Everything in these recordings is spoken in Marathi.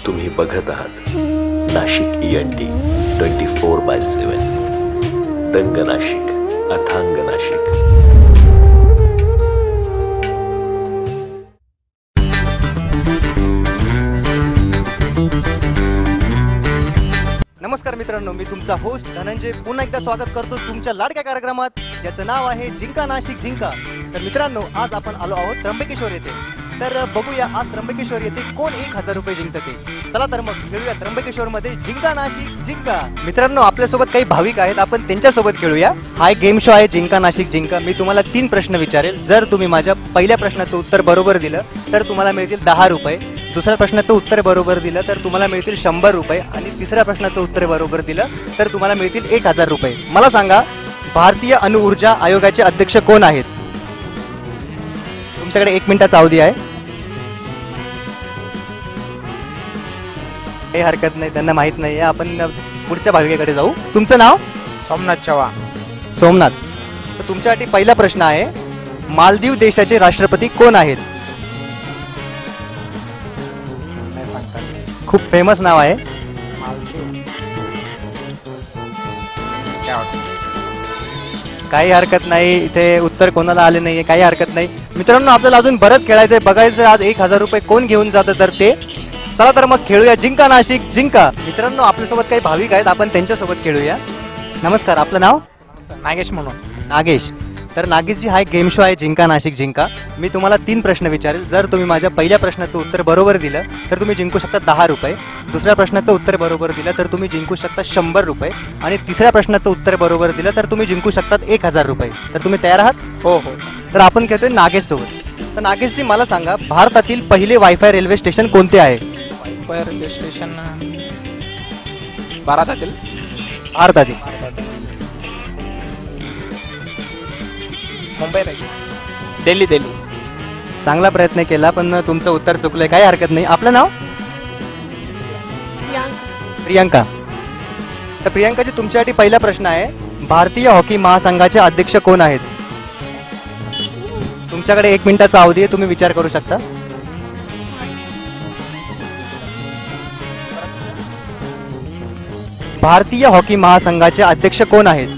तुम्ही बघत आहात नाशिक ENT 24/7 दंग नाशिक, अथांग नाशिक. नमस्कार मित्रांनो, मी तुमचा होस्ट धनंजय पुन्हा एकदा स्वागत करतो तुमच्या लाडक्या कार्यक्रमात ज्याचं नाव आहे जिंका नाशिक जिंका. तर मित्रांनो, आज आपण आलो आहोत त्र्यंबकेश्वर येथे. तर बघूया आज त्र्यंबकेश्वर येथे कोण 1000 रुपये जिंकते. चला तर मग खेळूया त्र्यंबकेश्वर मध्ये जिंका नाशिक जिंका. मित्रांनो, आपल्यासोबत काही भाविक आहेत, आपण त्यांच्यासोबत खेळूया. हा एक गेम शो आहे जिंका नाशिक जिंका. मी तुम्हाला 3 प्रश्न विचारेल. जर तुम्ही माझ्या पहिल्या प्रश्नाचं उत्तर बरोबर दिलं तर तुम्हाला मिळतील 10 रुपये. दुसऱ्या प्रश्नाचं उत्तर बरोबर दिलं तर तुम्हाला मिळतील 100 रुपये आणि तिसऱ्या प्रश्नाचं उत्तर बरोबर दिलं तर तुम्हाला मिळतील 1000 रुपये. मला सांगा, भारतीय अणुऊर्जा आयोगाचे अध्यक्ष कोण आहेत? तुमच्याकडे 1 मिनिटाचा अवधी आहे. काही हरकत नाही, त्यांना माहित नाहीये. आपण पुढच्या भाविकेकडे जाऊ. तुमचं नाव? सोमनाथ चव्हाण. सोमनाथ. तर तुमच्यासाठी पहिला प्रश्न आहे, मालदीव देशाचे राष्ट्रपती कोण आहेत? खूप फेमस नाव आहे. काही हरकत नाही, इथे उत्तर कोणाला आले नाहीये. काही हरकत नाही मित्रांनो, आपल्याला अजून बरंच खेळायचंय, बघायचं आज 1000 रुपये कोण घेऊन जातं तर ते. चला तर मग खेळूया जिंका नाशिक जिंका. मित्रांनो, आपल्यासोबत काही भाविक आहेत, आपण त्यांच्यासोबत खेळूया. नमस्कार, आपलं नाव? नागेश म्हणून. नागेश. तर नागेशजी, हा एक गेम शो आहे जिंका नाशिक जिंका. मी तुम्हाला 3 प्रश्न विचारेल. जर तुम्ही माझ्या पहिल्या प्रश्नाचं उत्तर बरोबर दिलं तर तुम्ही जिंकू शकता 10 रुपये. दुसऱ्या प्रश्नाचं उत्तर बरोबर दिलं तर तुम्ही जिंकू शकता 100 रुपये आणि तिसऱ्या प्रश्नाचं उत्तर बरोबर दिलं तर तुम्ही जिंकू शकतात 1000 रुपये. तर तुम्ही तयार आहात? हो हो. तर आपण खेळतोय नागेश सोबत. तर नागेशजी, मला सांगा, भारतातील पहिले वायफाय रेल्वे स्टेशन कोणते आहे? वायफाय रेल्वे स्टेशन भारतातील. मुंबई राहील. दिल्ली. चांगला प्रयत्न केला, पण तुमचं उत्तर चुकलंय. काही हरकत नाही. आपलं नाव? प्रियंका. तर प्रियंकाजी, तुमच्यासाठी पहिला प्रश्न आहे, भारतीय हॉकी महासंघाचे अध्यक्ष कोण आहेत? तुमच्याकडे 1 मिनिटाचा अवधी आहे, तुम्ही विचार करू शकता. भारतीय हॉकी महासंघाचे अध्यक्ष कोण आहेत?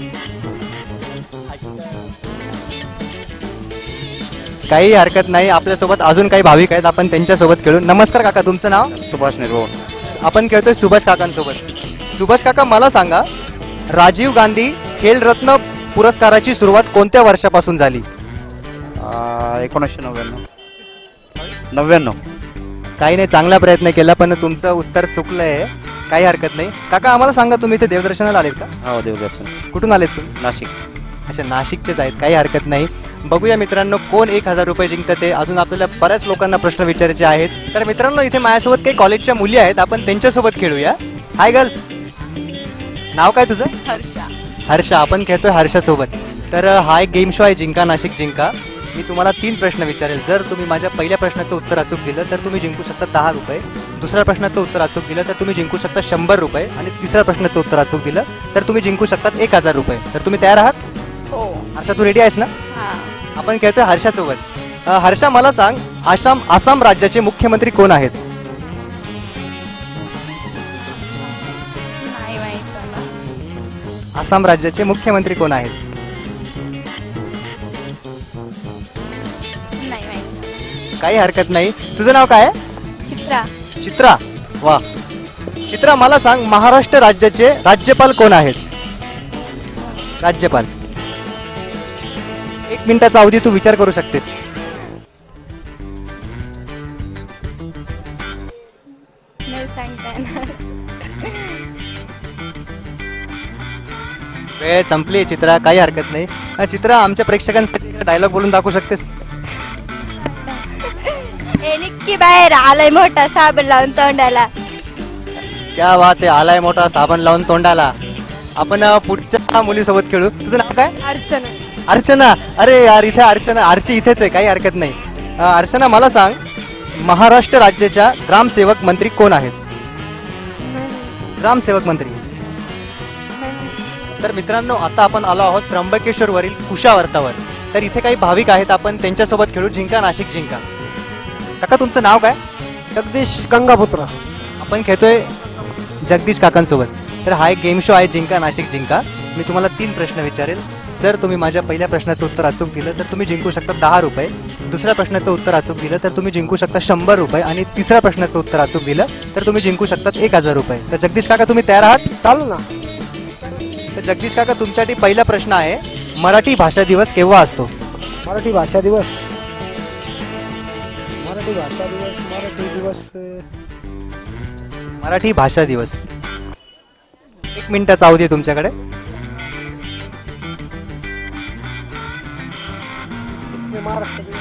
काही हरकत नाही, आपल्यासोबत अजून काही भाविक आहेत, आपण त्यांच्यासोबत खेळू. नमस्कार काका, तुमचं नाव? सुभाष निर्भो. आपण खेळतोय सुभाष काकांसोबत. सुभाष काका, मला सांगा, राजीव गांधी खेलरत्न पुरस्काराची सुरुवात कोणत्या वर्षापासून झाली? 1999. काही नाही, चांगला प्रयत्न केला, पण तुमचं उत्तर चुकलंय. काही हरकत नाही. काका, आम्हाला सांगा, तुम्ही इथे देवदर्शनाला आलेत का? हो, देवदर्शन. कुठून आलेत तुम्ही? नाशिक. अच्छा, नाशिकचेच आहेत. काही हरकत नाही. बघूया मित्रांनो, कोण 1000 रुपये जिंकतं ते. अजून आपल्याला बऱ्याच लोकांना प्रश्न विचारायचे आहेत. तर मित्रांनो, इथे माझ्यासोबत काही कॉलेजच्या मुली आहेत, आपण त्यांच्यासोबत खेळूया. हाय गर्ल्स, नाव काय तुझं? हर्षा. हर्षा. आपण खेळतोय हर्षा सोबत. तर हा एक गेम शो आहे जिंका नाशिक जिंका. मी तुम्हाला 3 प्रश्न विचारेल. जर तुम्ही माझ्या पहिल्या प्रश्नाचं उत्तर अचूक दिलं तर तुम्ही जिंकू शकता 10 रुपये. दुसऱ्या प्रश्नाचं उत्तर अचूक दिलं तर तुम्ही जिंकू शकता 100 रुपये आणि तिसऱ्या प्रश्नाचं उत्तर अचूक दिलं तर तुम्ही जिंकू शकतात 1000 रुपये. तर तुम्ही तयार आहात? हो. हर्षा, तू रेडी आहेस ना? आपण खेळतोय हर्षा सोबत. हर्षा, मला सांग, आसाम राज्याचे मुख्यमंत्री कोण आहेत? नाही माहित मला. आसाम राज्याचे मुख्यमंत्री कोण आहेत? नाही माहित. काही हरकत नाही. तुझं नाव काय आहे? चित्रा. चित्रा. वा. चित्रा, मला सांग, महाराष्ट्र राज्याचे राज्यपाल कोण आहेत? राज्यपाल. 1 मिनिटाचा अवधी, तू विचार करू शकते. नाही सांगता येणार. वेळ संपली चित्रा. काही हरकत नाही. चित्रा, आमच्या प्रेक्षकांसाठी डायलॉग बोलून दाखवू शकतेस? ए निक्की बाहेर, आलाय मोठा साबण लावून तोंडाला. क्या बात आहे, आलाय मोठा साबण लावून तोंडाला. आपण पुढच्या मुलीसोबत खेळू. तुझं नाव काय? अर्चना. अर्चना. अरे यार, इथे अर्चना, अर्ची इथेच आहे. काही हरकत नाही. अर्चना, मला सांग, महाराष्ट्र राज्याच्या ग्रामसेवक मंत्री कोण आहेत? ग्रामसेवक मंत्री. तर मित्रांनो, आता आपण आलो आहोत त्र्यंबकेश्वर वरील कुशावर्तावर. तर इथे काही भाविक आहेत, आपण त्यांच्यासोबत खेळू जिंका नाशिक जिंका. काका, तुमचं नाव काय? जगदीश गंगापुत्र. आपण खेळतोय जगदीश काकांसोबत. तर हा एक गेम शो आहे जिंका नाशिक जिंका. मी तुम्हाला 3 प्रश्न विचारेल. जर तुम्ही माझ्या पहिल्या प्रश्नाचं उत्तर अचूक दिलं तर तुम्ही जिंकू शकता 10 रुपये. दुसऱ्या प्रश्नाचं उत्तर अचूक दिलं तर तुम्ही जिंकू शकता 100 रुपये. आणि तिसऱ्या प्रश्नाचं उत्तर अचूक दिलं तर तुम्ही जिंकू शकतात 1000 रुपये. तर जगदीश काका तुम्ही तयार आहात? चालू ना. तर जगदीश काका तुमच्यासाठी पहिला प्रश्न आहे, मराठी भाषा दिवस केव्हा असतो? मराठी भाषा दिवस. मराठी भाषा दिवस. मराठी दिवस. मराठी भाषा दिवस. 1 मिनिटाचा अवधी आहे तुमच्याकडे. महाराष्ट्र दिवस.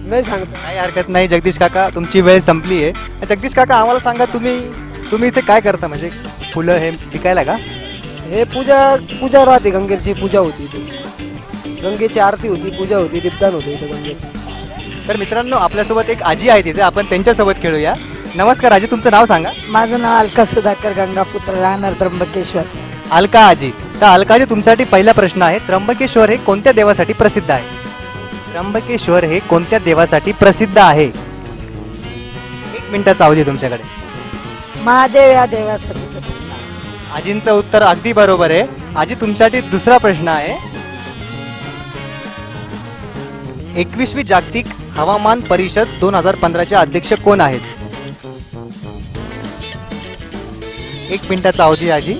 नाही सांगता. काही हरकत नाही जगदीश काका, तुमची वेळ संपली आहे. जगदीश काका आम्हाला सांगा, तुम्ही इथे काय करता? म्हणजे फुलं हे विकायला का? हे पूजा राहते. गंगेची पूजा होती इथे. गंगेची आरती होती, पूजा होती, दीपदान होते इथे गंगेची. तर मित्रांनो आपल्यासोबत एक आजी आहे तिथे, आपण त्यांच्यासोबत खेळूया. नमस्कार आजी, तुमचं नाव सांगा. माझं नाव अलका सुधाकर गंगापुत्र, राहणार त्र्यंबकेश्वर. अलका आजी. तर अलकाजी तुमच्यासाठी पहिला प्रश्न आहे, त्र्यंबकेश्वर हे कोणत्या देवासाठी प्रसिद्ध आहे? त्र्यंबकेश्वर हे कोणत्या देवासाठी प्रसिद्ध आहे? 1 मिनिटाचा अवधी तुमच्याकडे. महादेव या देवासाठी प्रसिद्ध आहे. आजींचं उत्तर अगदी बरोबर आहे. आजी तुमच्यासाठी दुसरा प्रश्न आहे, 21वी जागतिक हवामान परिषद 2015 अध्यक्ष कोण आहेत? 1 मिनिटाचा अवधी आजी.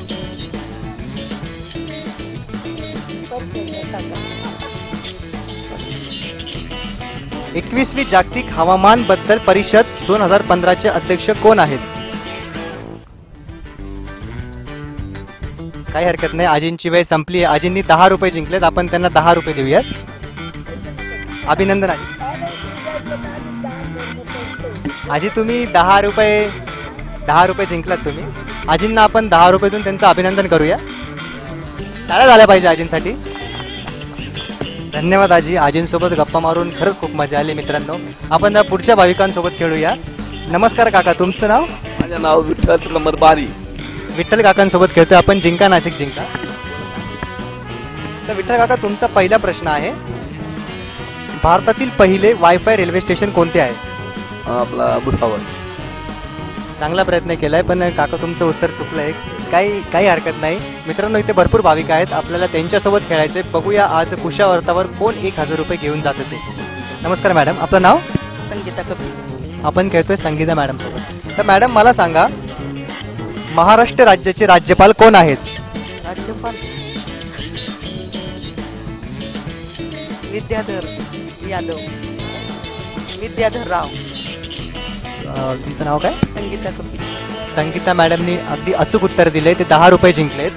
एकवीसवी जागतिक हवामान बद्दल परिषद 2015 अध्यक्ष कोण आहेत? काही हरकत नाही, आजींची वेळ संपली आहे. आजींनी 10 रुपये जिंकलेत, आपण त्यांना 10 रुपये देऊयात. अभिनंदन आजी. आजी तुम्ही 10 रुपये जिंकलात तुम्ही. आजींना आपण 10 रुपयातून त्यांचं अभिनंदन करूया. टाळ्या झाल्या पाहिजे आजींसाठी. धन्यवाद आजी. आजींसोबत गप्पा मारून खरंच खूप मजा आली. मित्रांनो आपण पुढच्या भाविकांसोबत खेळूया. नमस्कार काका, तुमचं नाव? माझं नाव विठ्ठल नंबर 12. विठ्ठल काकांसोबत खेळतोय आपण जिंका नाशिक जिंका. तर विठ्ठल काका तुमचा पहिला प्रश्न आहे, भारतातील पहिले वायफाय रेल्वे स्टेशन कोणते आहे? आपला भुसावळ. चांगला प्रयत्न केलाय, पण काका तुमचं उत्तर चुकलंय. काही हरकत नाही. मित्रांनो इथे भरपूर भाविक आहेत, आपल्याला त्यांच्यासोबत खेळायचे. बघूया आज कुशावर्तावर कोण 1000 रुपये घेऊन जात ते. नमस्कार मॅडम, आपलं नाव? संगीता कपिल. आपण खेळतोय संगीता मॅडम सोबत. तर मॅडम मला सांगा, महाराष्ट्र राज्याचे राज्यपाल कोण आहेत? राज्यपाल विद्याधर यादव. विद्याधर राव. तुमचं नाव काय? संगीता कपिल. संगीता मॅडमनी अगदी अचूक उत्तर दिले, ते 10 रुपये जिंकलेत.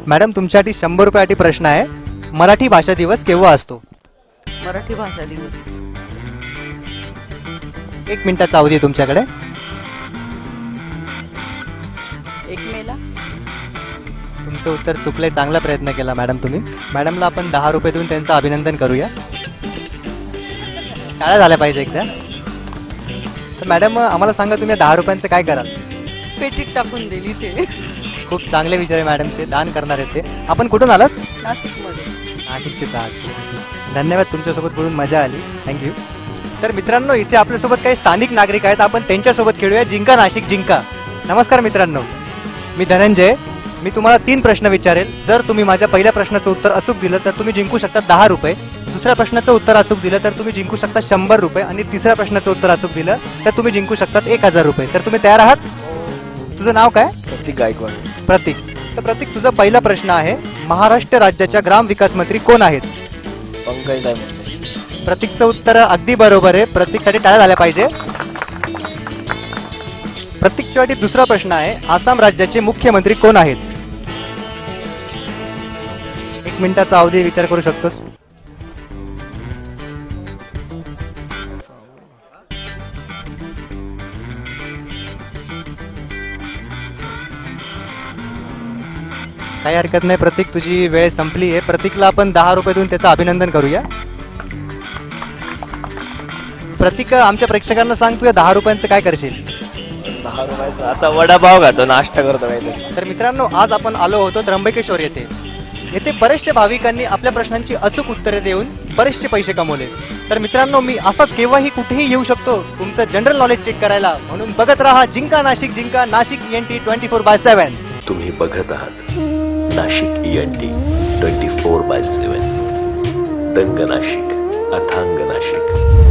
मॅडम तुमच्यासाठी 100 रुपयासाठी प्रश्न आहे, मराठी भाषा दिवस केव्हा असतो? मराठी भाषा दिवस 1 मिनिटाचा अवधी आहे तुमच्याकडे. 1 मेला. तुमचं उत्तर चुकलंय, चांगला प्रयत्न केला मॅडम तुम्ही. मॅडमला आपण 10 रुपये देऊन त्यांचं अभिनंदन करूया. टाळ्या झाल्या पाहिजे एकदा. तर मॅडम आम्हाला सांगा, तुम्ही 10 रुपयांचं काय कराल? पेटीत टाकून दिली ते. खूप चांगले विचार आहे मॅडमचे, दान करणार आहेत ते. आपण कुठून आलात? नाशिकमध्ये. नाशिकचेच आहात. धन्यवाद, तुमच्यासोबत बोलून मजा आली. थँक्यू. तर मित्रांनो इथे आपल्यासोबत काही स्थानिक नागरिक आहेत, आपण त्यांच्यासोबत खेळूया जिंका नाशिक जिंका. नमस्कार मित्रांनो, मी धनंजय. मी तुम्हाला 3 प्रश्न विचारेल. जर तुम्ही माझ्या पहिल्या प्रश्नाचं उत्तर अचूक दिलं तर तुम्ही जिंकू शकता 10 रुपये. दुसऱ्या प्रश्नाचं उत्तर अचूक दिलं तर तुम्ही जिंकू शकता 100 रुपये. आणि तिसऱ्या प्रश्नाचं उत्तर अचूक दिलं तर तुम्ही जिंकू शकतात 1000 रुपये. तर तुम्ही तयार आहात? तुझं नाव काय? प्रतीक गायकवाड. प्रतीक. तर प्रतीक तुझा पहिला प्रश्न आहे, महाराष्ट्र राज्याच्या ग्राम विकास मंत्री कोण आहेत? पंकज आहे. प्रतीकचं उत्तर अगदी बरोबर आहे. प्रतीकसाठी टाळ्या झाल्या पाहिजे. प्रतीकसाठी दुसरा प्रश्न आहे, आसाम राज्याचे मुख्यमंत्री कोण आहेत? 1 मिनिटाचा अवधी विचार करू शकतोस. काही हरकत नाही प्रतीक, तुझी वेळ संपली आहे. प्रतीकला आपण 10 रुपये देऊन त्याचं अभिनंदन करूया. प्रतीक आमच्या प्रेक्षकांना सांग, तुझ्या 10 रुपयांचं काय करशील? 10 रुपयाचं आता वडापाव खातो, नाश्ता करतो माहिती. तर मित्रांनो आज आपण आलो होतो त्र्यंबकेश्वर येथे. येथे बरेचशा भाविकांनी आपल्या प्रश्नांची अचूक उत्तरे देऊन बरेचसे पैसे कमवले. तर मित्रांनो, मी असाच केव्हाही कुठेही येऊ शकतो तुमचं जनरल नॉलेज चेक करायला. म्हणून बघत राहा जिंका नाशिक ENT 24/7. तुम्ही बघत आहात नाशिक ENT 24/7. दंग नाशिक, अथांग नाशिक.